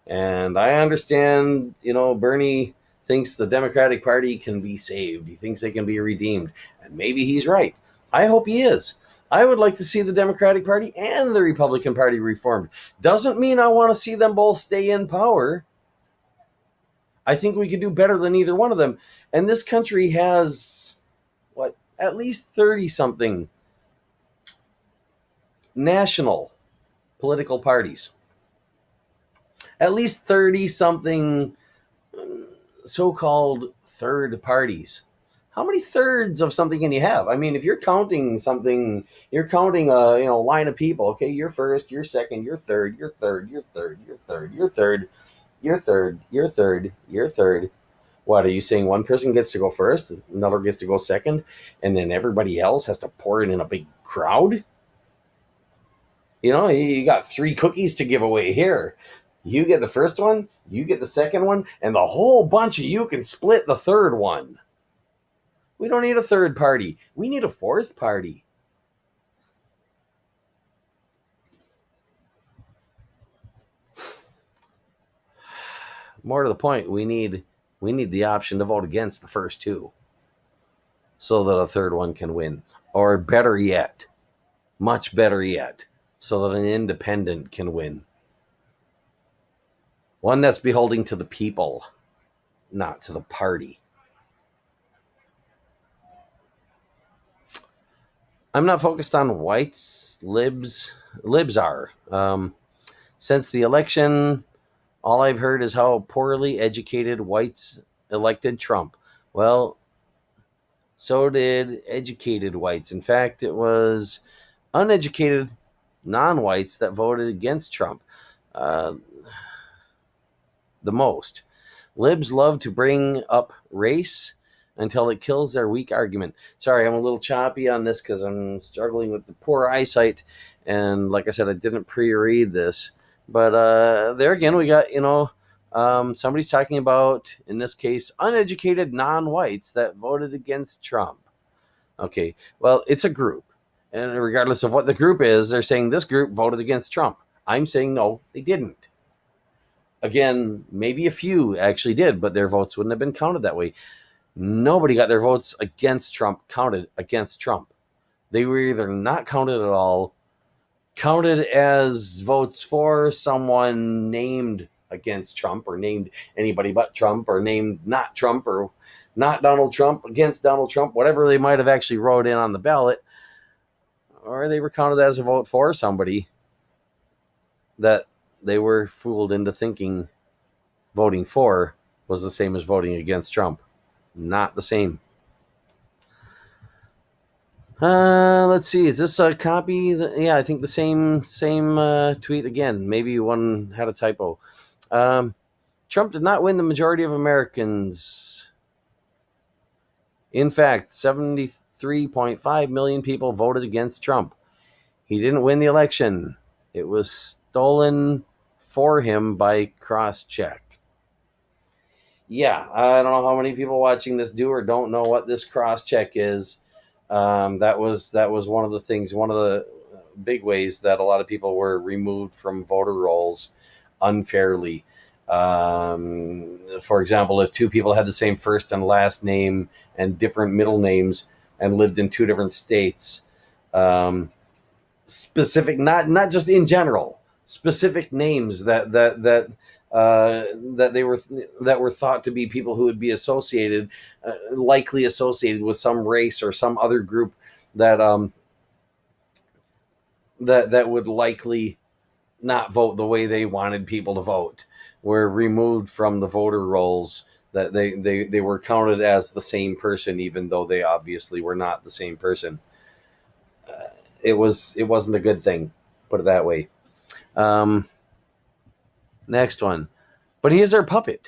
And I understand, Bernie thinks the Democratic Party can be saved. He thinks they can be redeemed. And maybe he's right. I hope he is. I would like to see the Democratic Party and the Republican Party reformed. Doesn't mean I want to see them both stay in power. I think we could do better than either one of them. And this country has, at least 30 something national political parties. At least 30 something so-called third parties. How many thirds of something can you have? I mean, if you're counting something, you're counting a line of people. Okay, you're first, you're second, you're third, you're third, you're third, you're third, you're third, you're third, you're third, you're third. What are you saying? One person gets to go first, another gets to go second, and then everybody else has to pour it in a big crowd? You got 3 cookies to give away here. You get the first one, you get the second one, and the whole bunch of you can split the third one. We don't need a third party. We need a fourth party. More to the point, we need the option to vote against the first 2 so that a third one can win. Or better yet, much better yet, so that an independent can win. One that's beholden to the people, not to the party. I'm not focused on whites, libs. Libs are. Since the election, all I've heard is how poorly educated whites elected Trump. Well, so did educated whites. In fact, it was uneducated non-whites that voted against Trump the most. Libs love to bring up race until it kills their weak argument. Sorry, I'm a little choppy on this because I'm struggling with the poor eyesight. And like I said, I didn't pre-read this. But there again, we got, somebody's talking about, in this case, uneducated non-whites that voted against Trump. Okay, well, it's a group. And regardless of what the group is, they're saying this group voted against Trump. I'm saying no, they didn't. Again, maybe a few actually did, but their votes wouldn't have been counted that way. Nobody got their votes against Trump counted against Trump. They were either not counted at all, counted as votes for someone named against Trump, or named anybody but Trump, or named not Trump, or not Donald Trump against Donald Trump, whatever they might have actually wrote in on the ballot, or they were counted as a vote for somebody that they were fooled into thinking voting for was the same as voting against Trump. Not the same. Let's see. Is this a copy? Yeah, I think the same tweet again. Maybe one had a typo. Trump did not win the majority of Americans. In fact, 73.5 million people voted against Trump. He didn't win the election. It was stolen for him by crosscheck. Yeah, I don't know how many people watching this do or don't know what this crosscheck is. That was one of the things, one of the big ways that a lot of people were removed from voter rolls unfairly. For example, if 2 people had the same first and last name and different middle names and lived in 2 different states, specific, not just in general, specific names that that were thought to be people who would be associated, likely associated with some race or some other group that that would likely not vote the way they wanted people to vote, were removed from the voter rolls. That they were counted as the same person, even though they obviously were not the same person. It wasn't a good thing, put it that way. Um, Next one, but he is their puppet.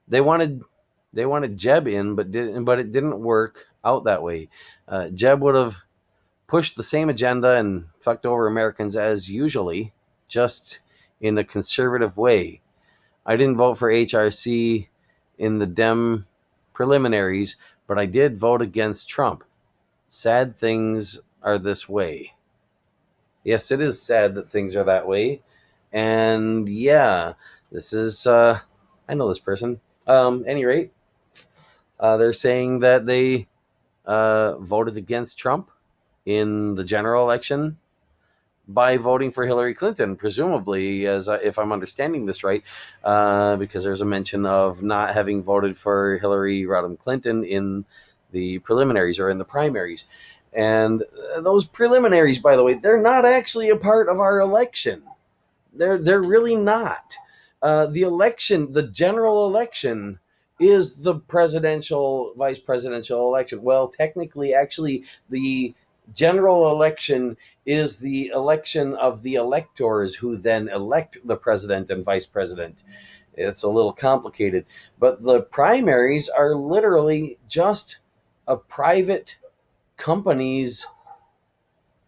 They wanted Jeb in, but it didn't work out that way. Jeb would have pushed the same agenda and fucked over Americans as usually, just in a conservative way. I didn't vote for HRC in the Dem preliminaries, but I did vote against Trump. Sad things are this way. Yes, it is sad that things are that way. And yeah, this is, I know this person. Any rate, they're saying that they voted against Trump in the general election by voting for Hillary Clinton, presumably, as if I'm understanding this right, because there's a mention of not having voted for Hillary Rodham Clinton in the preliminaries or in the primaries. And those preliminaries, by the way, they're not actually a part of our election. They're really not. The election, the general election, is the presidential, vice presidential election. Well, technically, actually, the general election is the election of the electors who then elect the president and vice president. It's a little complicated, but the primaries are literally just a private company's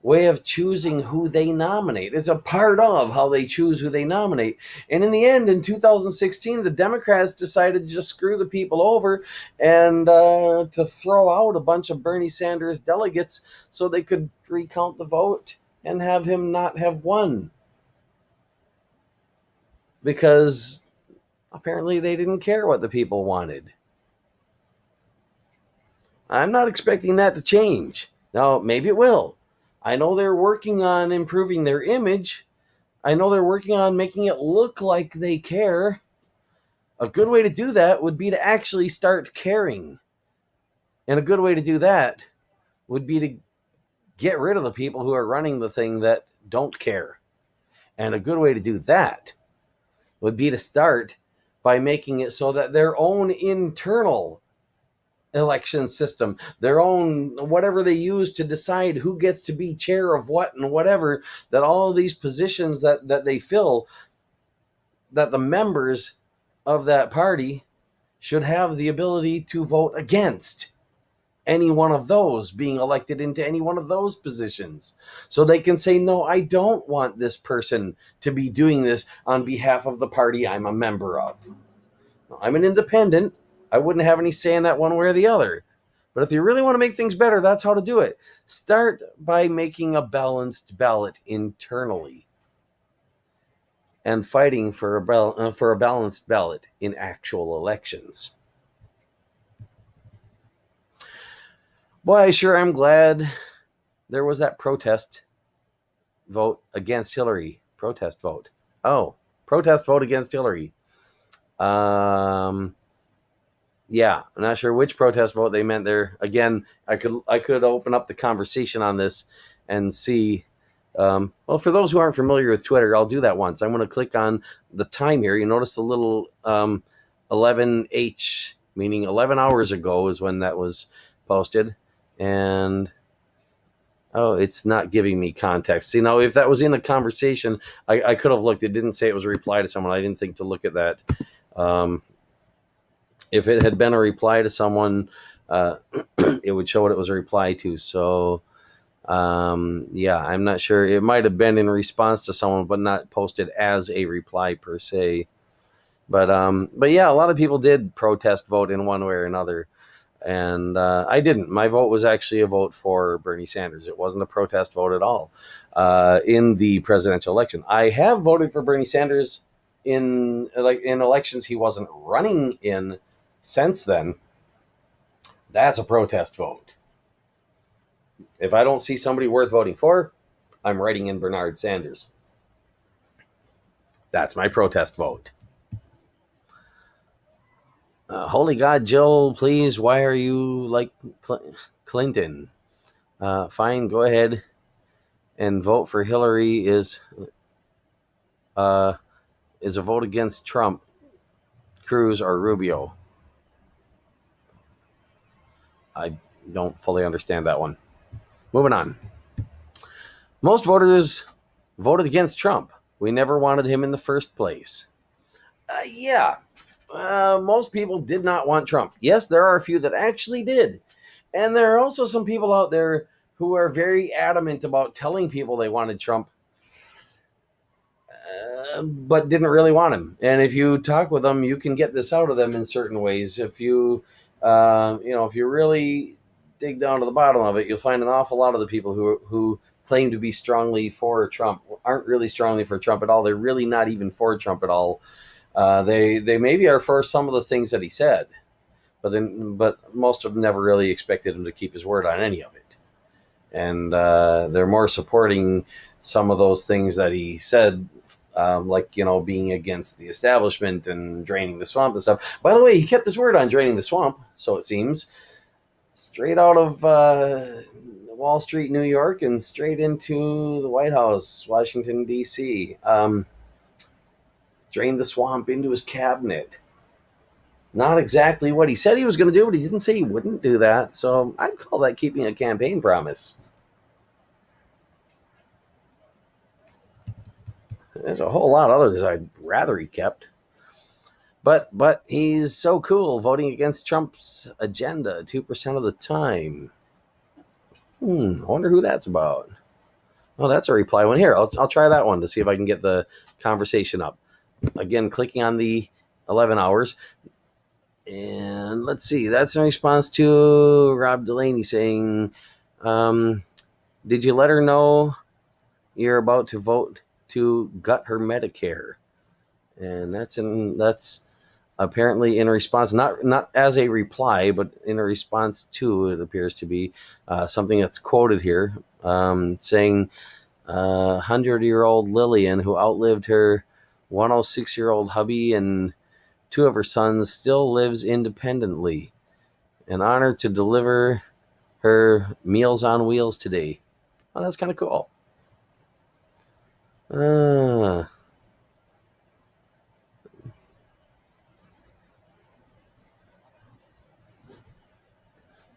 way of choosing who they nominate. It's a part of how they choose who they nominate. And in the end, in 2016, the Democrats decided to just screw the people over and to throw out a bunch of Bernie Sanders delegates so they could recount the vote and have him not have won. Because apparently they didn't care what the people wanted. I'm not expecting that to change. Now, maybe it will. I know they're working on improving their image. I know they're working on making it look like they care. A good way to do that would be to actually start caring. And a good way to do that would be to get rid of the people who are running the thing that don't care. And a good way to do that would be to start by making it so that their own internal election system, their own whatever they use to decide who gets to be chair of what and whatever, that all of these positions that they fill, that the members of that party should have the ability to vote against any one of those being elected into any one of those positions. So they can say, no, I don't want this person to be doing this on behalf of the party I'm a member of. I'm an independent. I wouldn't have any say in that one way or the other. But if you really want to make things better, that's how to do it. Start by making a balanced ballot internally and fighting for a balanced ballot in actual elections. Boy, I sure am glad there was that protest vote against Hillary. Protest vote. Oh, protest vote against Hillary. Yeah, I'm not sure which protest vote they meant there. Again, I could open up the conversation on this and see. Well, for those who aren't familiar with Twitter, I'll do that once. I'm going to click on the time here. You notice the little 11H, meaning 11 hours ago is when that was posted. And oh, it's not giving me context. See, now if that was in a conversation, I could have looked. It didn't say it was a reply to someone. I didn't think to look at that. If it had been a reply to someone, it would show what it was a reply to. So, yeah, I'm not sure. It might have been in response to someone, but not posted as a reply per se. But yeah, a lot of people did protest vote in one way or another. And I didn't. My vote was actually a vote for Bernie Sanders. It wasn't a protest vote at all in the presidential election. I have voted for Bernie Sanders in elections he wasn't running in since then. That's a protest vote. If I don't see somebody worth voting for, I'm writing in Bernard Sanders. That's my protest vote. Holy God, Jill, please, why are you like Clinton? Fine, go ahead and vote for Hillary uh, is a vote against Trump, Cruz, or Rubio. I don't fully understand that one. Moving on. Most voters voted against Trump. We never wanted him in the first place. Yeah, most people did not want Trump. Yes, there are a few that actually did. And there are also some people out there who are very adamant about telling people they wanted Trump, but didn't really want him. And if you talk with them, you can get this out of them in certain ways. If if you really dig down to the bottom of it, you'll find an awful lot of the people who claim to be strongly for Trump aren't really strongly for Trump at all. They're really not even for Trump at all. They maybe are for some of the things that he said, but most of them never really expected him to keep his word on any of it, and they're more supporting some of those things that he said, like being against the establishment and draining the swamp and stuff. By the way, he kept his word on draining the swamp, so it seems, straight out of Wall Street, New York, and straight into the White House, Washington D.C. Drained the swamp into his cabinet. Not exactly what he said he was going to do, but he didn't say he wouldn't do that. So I'd call that keeping a campaign promise. There's a whole lot of others I'd rather he kept. But he's so cool voting against Trump's agenda 2% of the time. I wonder who that's about. Oh, that's a reply one. Here, I'll try that one to see if I can get the conversation up. Again, clicking on the 11 hours. And let's see, that's in response to Rob Delaney saying, did you let her know you're about to vote to gut her Medicare? And that's apparently in response, not as a reply, but in a response to, it appears to be something that's quoted here, saying 100-year-old Lillian, who outlived her 106-year-old hubby and 2 of her sons, still lives independently. An honor to deliver her Meals on Wheels today. Oh, that's kind of cool.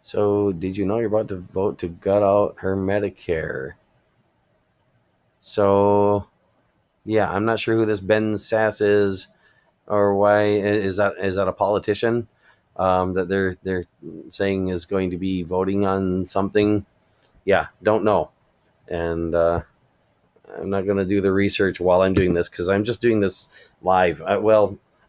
So, did you know you're about to vote to gut out her Medicare? So, yeah, I'm not sure who this Ben Sass is, or why is that a politician that they're saying is going to be voting on something? Yeah, don't know, and I'm not going to do the research while I'm doing this because I'm just doing this live.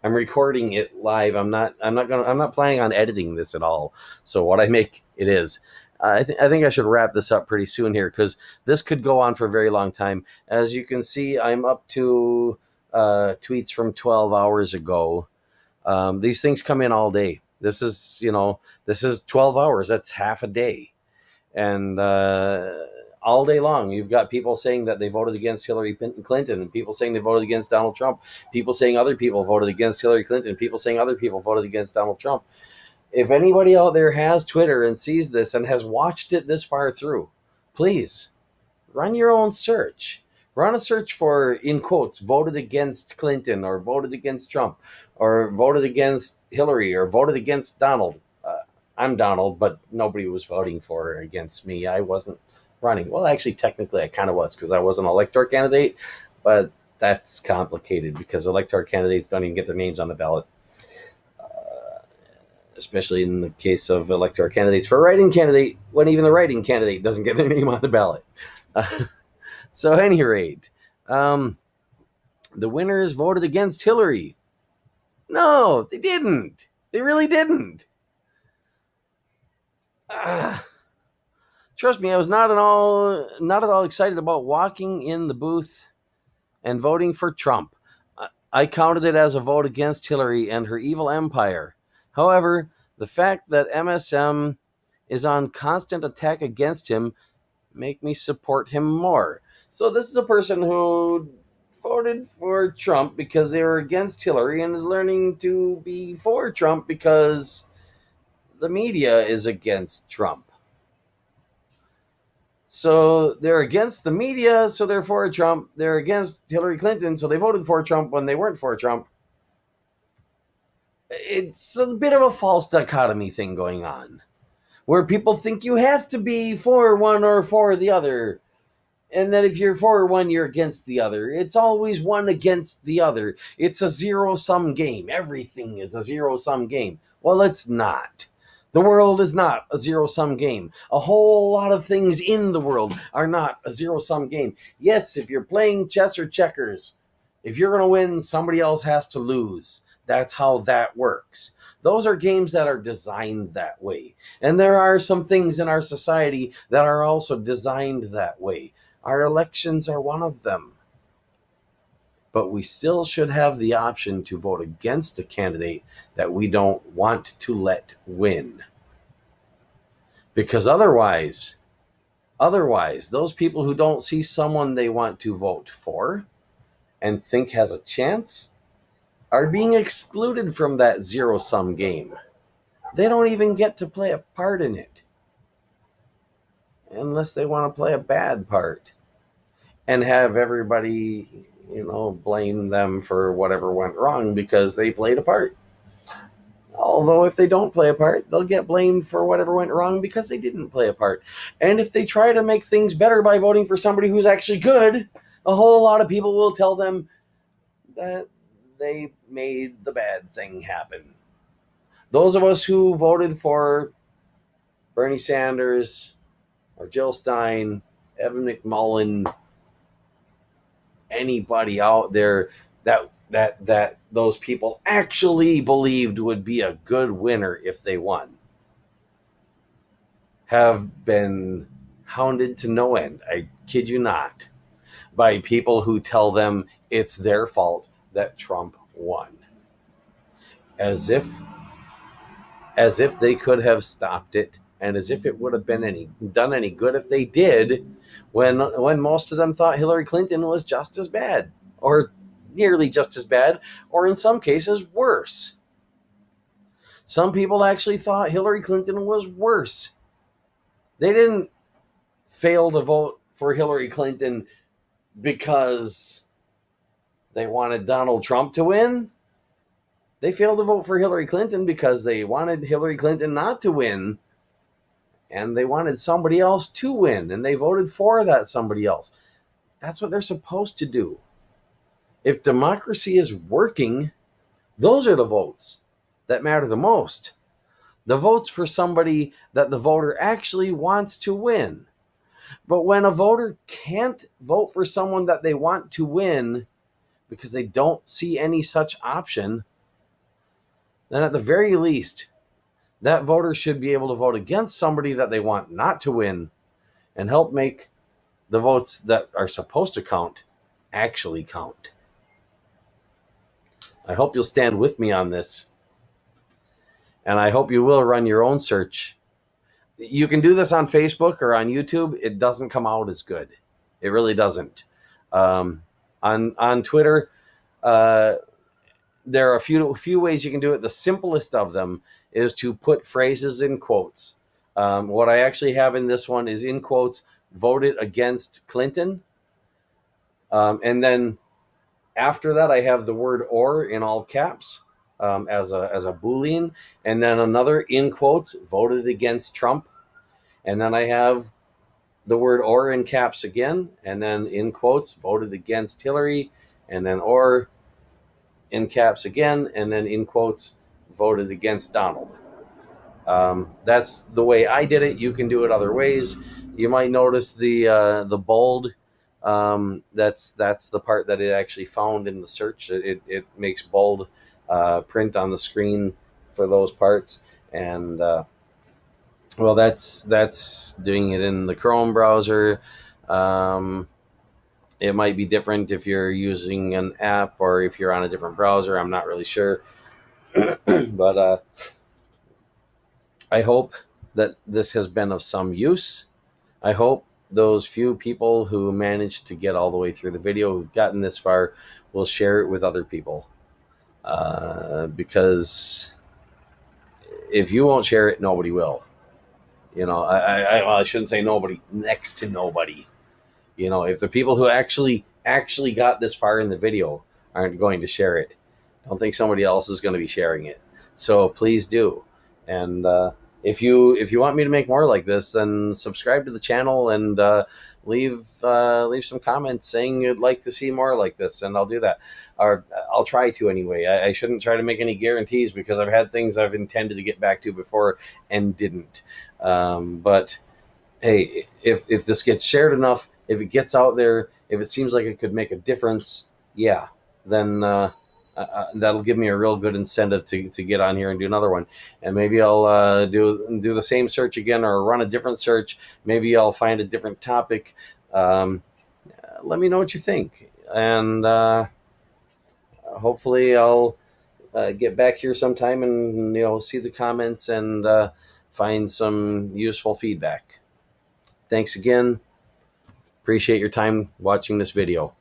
I'm recording it live. I'm not planning on editing this at all. So what I make it is. I think I should wrap this up pretty soon here because this could go on for a very long time. As you can see, I'm up to tweets from 12 hours ago. These things come in all day. This is 12 hours. That's half a day, and all day long, you've got people saying that they voted against Hillary Clinton, and people saying they voted against Donald Trump, people saying other people voted against Hillary Clinton, people saying other people voted against Donald Trump. If anybody out there has Twitter and sees this and has watched it this far through, please run your own search. Run a search for, in quotes, voted against Clinton, or voted against Trump, or voted against Hillary, or voted against Donald. I'm Donald, but nobody was voting for or against me. I wasn't running. Well, actually, technically, I kind of was because I was an elector candidate, but that's complicated because elector candidates don't even get their names on the ballot, especially in the case of elector candidates for a write-in candidate, when even the write-in candidate doesn't get their name on the ballot. So, at any rate, the winners voted against Hillary. No, they didn't. They really didn't. Trust me, I was not at all excited about walking in the booth and voting for Trump. I counted it as a vote against Hillary and her evil empire. However, the fact that MSM is on constant attack against him make me support him more. So this is a person who voted for Trump because they were against Hillary and is learning to be for Trump because the media is against Trump. So they're against the media, so they're for Trump. They're against Hillary Clinton, so they voted for Trump when they weren't for Trump. It's a bit of a false dichotomy thing going on, where people think you have to be for one or for the other. And that if you're for one, you're against the other. It's always one against the other. It's a zero-sum game. Everything is a zero-sum game. Well, it's not. The world is not a zero-sum game. A whole lot of things in the world are not a zero-sum game. Yes, if you're playing chess or checkers, if you're going to win, somebody else has to lose. That's how that works. Those are games that are designed that way. And there are some things in our society that are also designed that way. Our elections are one of them. But we still should have the option to vote against a candidate that we don't want to let win. Because otherwise, those people who don't see someone they want to vote for and think has a chance are being excluded from that zero-sum game. They don't even get to play a part in it unless they want to play a bad part and have everybody, blame them for whatever went wrong because they played a part. Although if they don't play a part, they'll get blamed for whatever went wrong because they didn't play a part. And if they try to make things better by voting for somebody who's actually good, a whole lot of people will tell them that they made the bad thing happen. Those of us who voted for Bernie Sanders or Jill Stein, Evan McMullin, anybody out there that those people actually believed would be a good winner if they won, have been hounded to no end, I kid you not, by people who tell them it's their fault that Trump won. As if they could have stopped it, and as if it would have been done any good if they did, when most of them thought Hillary Clinton was just as bad, or nearly just as bad, or in some cases worse. Some people actually thought Hillary Clinton was worse. They didn't fail to vote for Hillary Clinton because they wanted Donald Trump to win. They failed to vote for Hillary Clinton because they wanted Hillary Clinton not to win, and they wanted somebody else to win, and they voted for that somebody else. That's what they're supposed to do. If democracy is working, those are the votes that matter the most. The votes for somebody that the voter actually wants to win. But when a voter can't vote for someone that they want to win because they don't see any such option, then at the very least, that voter should be able to vote against somebody that they want not to win and help make the votes that are supposed to count actually count. I hope you'll stand with me on this. And I hope you will run your own search. You can do this on Facebook or on YouTube. It doesn't come out as good. It really doesn't. On Twitter, there are a few ways you can do it. The simplest of them is to put phrases in quotes. What I actually have in this one is in quotes, voted against Clinton. And then after that, I have the word or in all caps as a Boolean. And then another in quotes, voted against Trump. And then I have the word or in caps again. And then in quotes, voted against Hillary. And then or in caps again. And then in quotes, voted against Donald. That's the way I did it. You can do it other ways. You might notice the bold. That's the part that it actually found in the search. It makes bold print on the screen for those parts, and well, that's doing it in the Chrome browser. It might be different if you're using an app or if you're on a different browser. I'm not really sure, but I hope that this has been of some use. I hope those few people who managed to get all the way through the video, who've gotten this far, will share it with other people. Because if you won't share it, nobody will. I shouldn't say nobody, next to nobody. If the people who actually got this far in the video aren't going to share it, I don't think somebody else is going to be sharing it. So please do. And if you want me to make more like this, then subscribe to the channel and leave some comments saying you'd like to see more like this, and I'll do that, or I'll try to anyway. I shouldn't try to make any guarantees because I've had things I've intended to get back to before and didn't. But hey, if this gets shared enough, if it gets out there, if it seems like it could make a difference, yeah, then that'll give me a real good incentive to get on here and do another one. And maybe I'll do the same search again, or run a different search. Maybe I'll find a different topic. Let me know what you think, and hopefully I'll get back here sometime and see the comments and find some useful feedback. Thanks again. Appreciate your time watching this video.